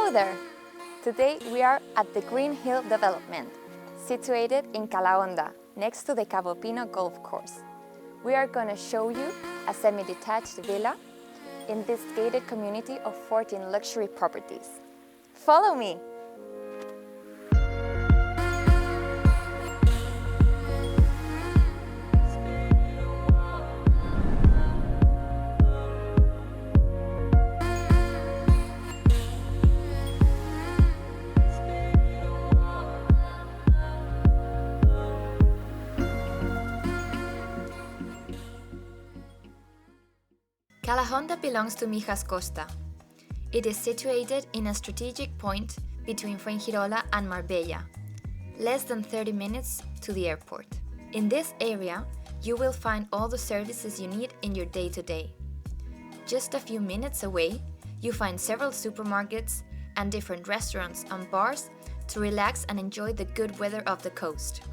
Hello there! Today we are at the Greenhill development, situated in Calahonda, next to the Cabopino golf course. We are going to show you a semi-detached villa in this gated community of 14 luxury properties. Follow me! Calahonda belongs to Mijas Costa. It is situated in a strategic point between Fuengirola and Marbella, less than 30 minutes to the airport. In this area, you will find all the services you need in your day-to-day. Just a few minutes away, you find several supermarkets and different restaurants and bars to relax and enjoy the good weather of the coast.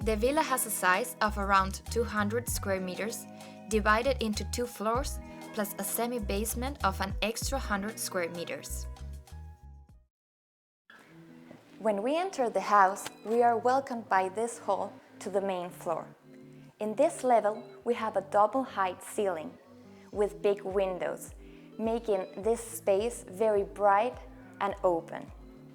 The villa has a size of around 200 square meters, divided into 2 floors, plus a semi-basement of an extra 100 square meters. When we enter the house, we are welcomed by this hall to the main floor. In this level, we have a double-height ceiling with big windows, making this space very bright and open.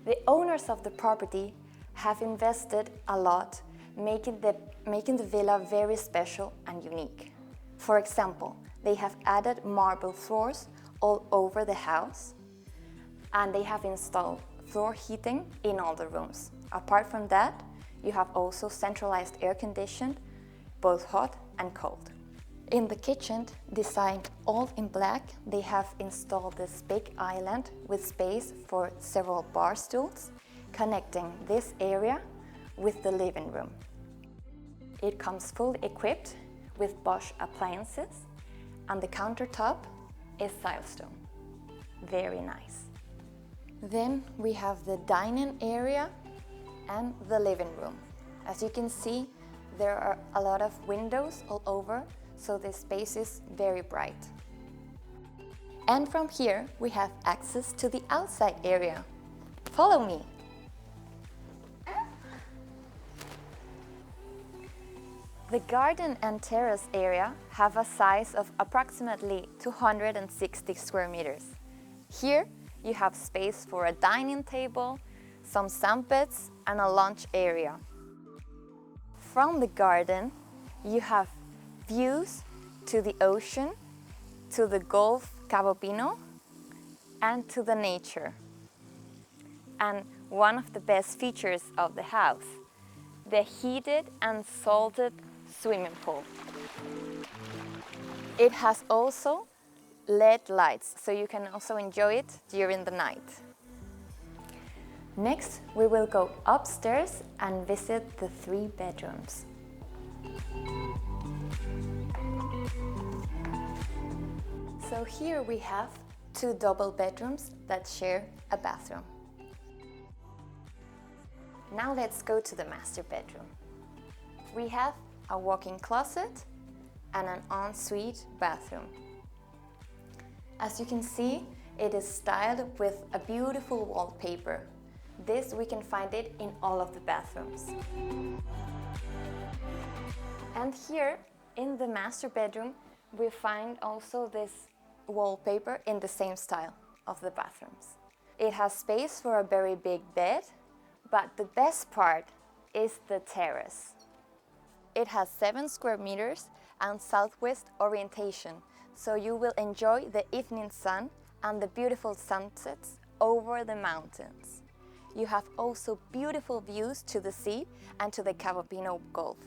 The owners of the property have invested a lot, making the villa very special and unique. For example, they have added marble floors all over the house, and they have installed floor heating in all the rooms. Apart from that, you have also centralized air conditioned, both hot and cold. In the kitchen, designed all in black, they have installed this big island with space for several bar stools, connecting this area with the living room. It comes fully equipped with Bosch appliances, and the countertop is Silestone. Very nice. Then we have the dining area and the living room. As you can see, there are a lot of windows all over, so the space is very bright. And from here, we have access to the outside area. Follow me! The garden and terrace area have a size of approximately 260 square meters. Here you have space for a dining table, some sunbeds and a lunch area. From the garden you have views to the ocean, to the Gulf Cabopino and to the nature. And one of the best features of the house, the heated and salted swimming pool. It has also LED lights, so you can also enjoy it during the night. Next, we will go upstairs and visit the 3 bedrooms. So here we have 2 double bedrooms that share a bathroom. Now let's go to the master bedroom. We have a walk-in closet and an ensuite bathroom. As you can see, it is styled with a beautiful wallpaper. This we can find it in all of the bathrooms. And here in the master bedroom, we find also this wallpaper in the same style of the bathrooms. It has space for a very big bed, but the best part is the terrace. It has 7 square meters and southwest orientation, so you will enjoy the evening sun and the beautiful sunsets over the mountains. You have also beautiful views to the sea and to the Cabopino Gulf,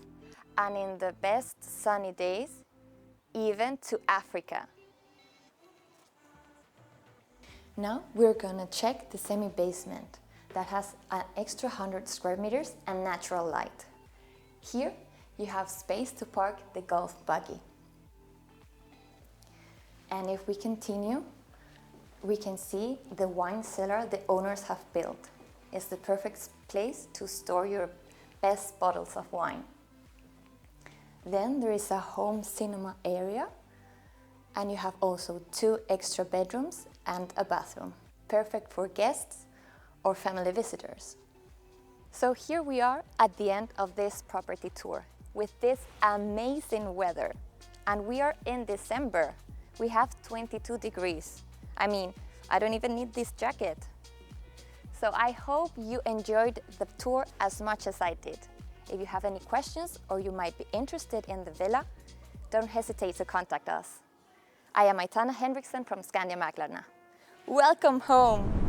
and in the best sunny days, even to Africa. Now we're gonna check the semi-basement that has an extra 100 square meters and natural light. Here you have space to park the golf buggy. And if we continue, we can see the wine cellar the owners have built. It's the perfect place to store your best bottles of wine. Then there is a home cinema area, and you have also 2 extra bedrooms and a bathroom. perfect for guests or family visitors. So here we are at the end of this property tour with this amazing weather. And we are in December. We have 22 degrees. I mean, I don't even need this jacket. So I hope you enjoyed the tour as much as I did. If you have any questions or you might be interested in the villa, don't hesitate to contact us. I am Aitana Henriksen from Skandia Maklarna. Welcome home!